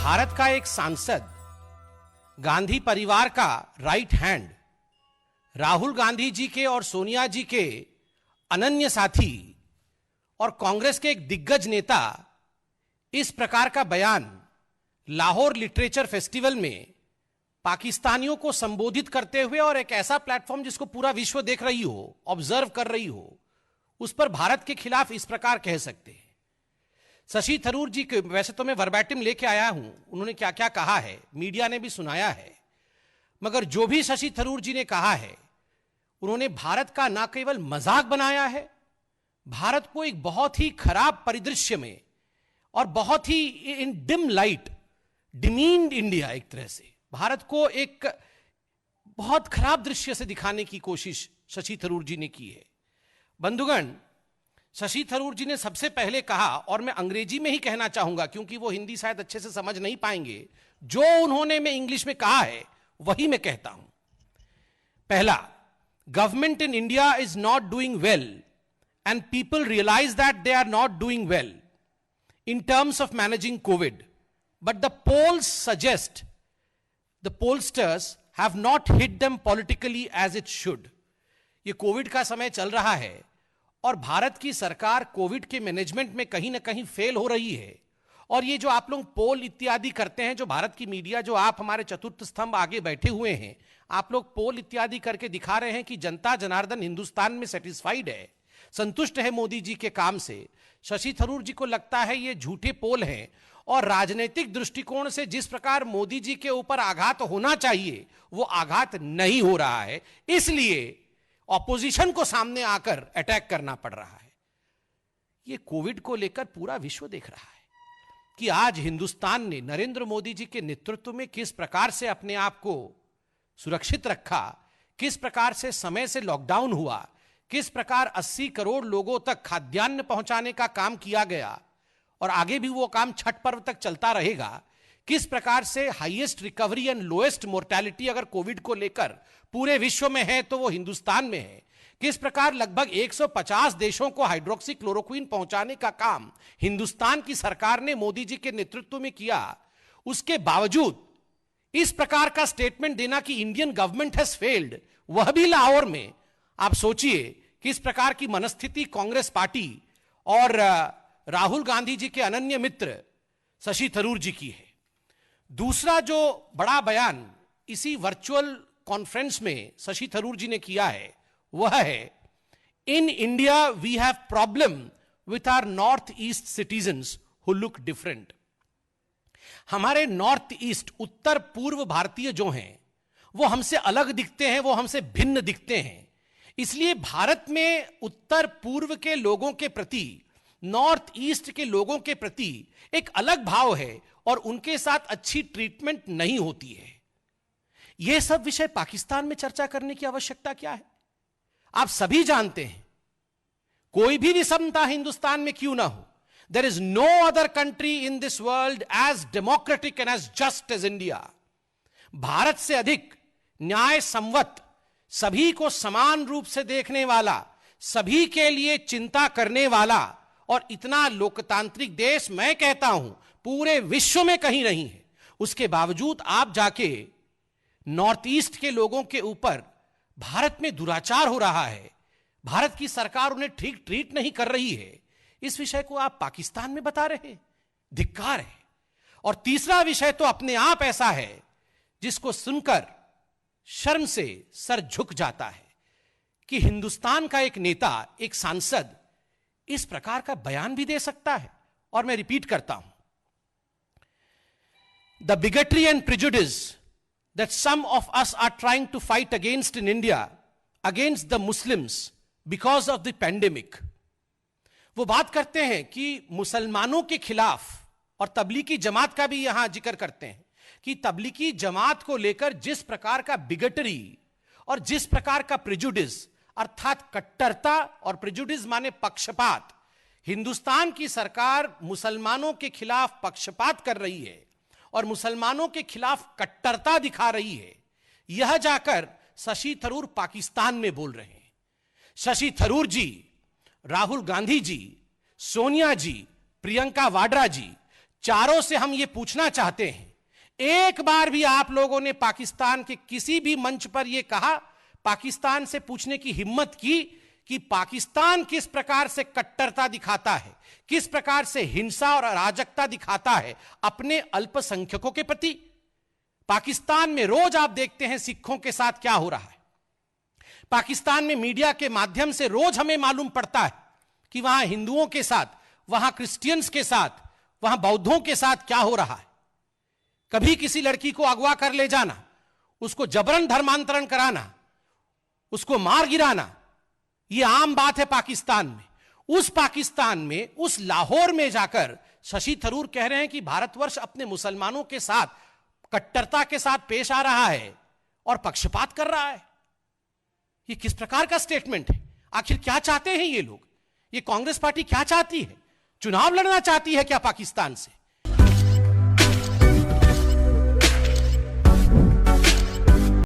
भारत का एक सांसद, गांधी परिवार का राइट हैंड, राहुल गांधी जी के और सोनिया जी के अनन्य साथी और कांग्रेस के एक दिग्गज नेता इस प्रकार का बयान लाहौर लिटरेचर फेस्टिवल में पाकिस्तानियों को संबोधित करते हुए, और एक ऐसा प्लेटफॉर्म जिसको पूरा विश्व देख रही हो, ऑब्जर्व कर रही हो, उस पर भारत के खिलाफ इस प्रकार कह सकते हैं। शशि थरूर जी के, वैसे तो मैं वर्बैटिम लेके आया हूं, उन्होंने क्या क्या कहा है, मीडिया ने भी सुनाया है, मगर जो भी शशि थरूर जी ने कहा है, उन्होंने भारत का ना केवल मजाक बनाया है, भारत को एक बहुत ही खराब परिदृश्य में और बहुत ही इन डिम लाइट डिमीन्ड इंडिया, एक तरह से भारत को एक बहुत खराब दृश्य से दिखाने की कोशिश शशि थरूर जी ने की है। बंधुगण, शशि थरूर जी ने सबसे पहले कहा, और मैं अंग्रेजी में ही कहना चाहूंगा क्योंकि वो हिंदी शायद अच्छे से समझ नहीं पाएंगे, जो उन्होंने मैं इंग्लिश में कहा है वही मैं कहता हूं। पहला, government in India is not doing well and people realise that they are not doing well in terms of managing COVID, but the polls suggest the pollsters have not hit them politically as it should. ये Covid का समय चल रहा है और भारत की सरकार Covid के मैनेजमेंट में कहीं ना कहीं फेल हो रही है, और ये जो आप लोग पोल इत्यादि करते हैं, जो भारत की मीडिया, जो आप हमारे चतुर्थ स्तंभ आगे बैठे हुए हैं, आप लोग पोल इत्यादि करके दिखा रहे हैं कि जनता जनार्दन हिंदुस्तान में सेटिस्फाइड है, संतुष्ट है मोदी जी के काम से। शशि थरूर जी को लगता है ये झूठे पोल हैं, और राजनीतिक दृष्टिकोण से जिस प्रकार मोदी जी के ऊपर आघात होना चाहिए वो आघात नहीं हो रहा है, इसलिए ऑपोजिशन को सामने आकर अटैक करना पड़ रहा है। ये कोविड को लेकर पूरा विश्व देख रहा है कि आज हिंदुस्तान ने नरेंद्र मोदी जी के नेतृत्व में किस प्रकार से अपने आप को सुरक्षित रखा, किस प्रकार से समय से लॉकडाउन हुआ, किस प्रकार 80 करोड़ लोगों तक खाद्यान्न पहुंचाने का काम किया गया, और आगे भी वो काम छठ पर्व तक चलता रहेगा। किस प्रकार से highest recovery and lowest mortality अगर कोविड को लेकर पूरे विश्व में है तो वो हिंदुस्तान में है। किस प्रकार लगभग 150 देशों को हाइड्रोक्सी क्लोरोक्विन पहुंचाने का काम हिंदुस्तान की सरकार ने मोदी जी के नेतृत्व में किया। उसके बावजूद इस प्रकार का स्टेटमेंट देना कि इंडियन गवर्नमेंट हैज फेल्ड, वह भी लाहौर में। आप सोचिए किस प्रकार की मनस्थिति कांग्रेस पार्टी और राहुल गांधी जी के अनन्य मित्र शशि थरूर जी की है। दूसरा जो बड़ा बयान इसी वर्चुअल कॉन्फ्रेंस में शशि थरूर जी ने किया है वह है, in India we have problem with our north east citizens who look different. हमारे नॉर्थ ईस्ट, उत्तर पूर्व भारतीय जो हैं वो हमसे अलग दिखते हैं, वो हमसे भिन्न दिखते हैं। इसलिए भारत में उत्तर पूर्व के लोगों के प्रति, नॉर्थ ईस्ट के लोगों के प्रति एक अलग भाव है और उनके साथ अच्छी ट्रीटमेंट नहीं होती है। यह सब विषय पाकिस्तान में चर्चा करने की आवश्यकता क्या है? आप सभी जानते हैं, कोई भी विषमता हिंदुस्तान में क्यों ना हो, there is no other country in this world as democratic and as just as India. भारत से अधिक न्याय संवत, सभी को समान रूप से देखने वाला, सभी के लिए चिंता करने वाला और इतना लोकतांत्रिक देश मैं कहता हूं पूरे विश्व में कहीं नहीं है। उसके बावजूद आप जाके नॉर्थ ईस्ट के लोगों के ऊपर भारत में दुराचार हो रहा है, भारत की सरकार उन्हें ठीक ट्रीट नहीं कर रही है, इस विषय को आप पाकिस्तान में बता रहे हैं, धिक्कार है। और तीसरा विषय तो अपने आप ऐसा है जिसको सुनकर शर्म से सर झुक जाता है कि हिंदुस्तान का एक नेता, एक सांसद इस प्रकार का बयान भी दे सकता है। और मैं रिपीट करता हूं, the bigotry and prejudice that some of us are trying to fight against in India, against the Muslims because of the pandemic. वो बात करते हैं कि मुसलमानों के खिलाफ, और तबलीगी जमात का भी यहां जिक्र करते हैं कि तबलीगी जमात को लेकर जिस प्रकार का बिगटरी और जिस प्रकार का प्रिजुडिस, अर्थात कट्टरता, और प्रिजुडिस माने पक्षपात, हिंदुस्तान की सरकार मुसलमानों के खिलाफ पक्षपात कर रही है और मुसलमानों के खिलाफ कट्टरता दिखा रही है। यह जाकर शशि थरूर पाकिस्तान में बोल रहे हैं। शशि थरूर जी, राहुल गांधी जी, सोनिया जी, प्रियंका वाड्रा जी, चारों से हम ये पूछना चाहते हैं, एक बार भी आप लोगों ने पाकिस्तान के किसी भी मंच पर यह कहा, पाकिस्तान से पूछने की हिम्मत की कि पाकिस्तान किस प्रकार से कट्टरता दिखाता है, किस प्रकार से हिंसा और अराजकता दिखाता है अपने अल्पसंख्यकों के प्रति? पाकिस्तान में रोज आप देखते हैं सिखों के साथ क्या हो रहा है। पाकिस्तान में मीडिया के माध्यम से रोज हमें मालूम पड़ता है कि वहां हिंदुओं के साथ, वहां क्रिश्चियंस के साथ, वहां बौद्धों के साथ क्या हो रहा है। कभी किसी लड़की को अगवा कर ले जाना, उसको जबरन धर्मांतरण कराना, उसको मार गिराना, यह आम बात है पाकिस्तान में। उस पाकिस्तान में, उस लाहौर में जाकर शशि थरूर कह रहे हैं कि भारतवर्ष अपने मुसलमानों के साथ कट्टरता के साथ पेश आ रहा है और पक्षपात कर रहा है। यह किस प्रकार का स्टेटमेंट है? आखिर क्या चाहते हैं ये लोग? ये कांग्रेस पार्टी क्या चाहती है? चुनाव लड़ना चाहती है क्या पाकिस्तान से?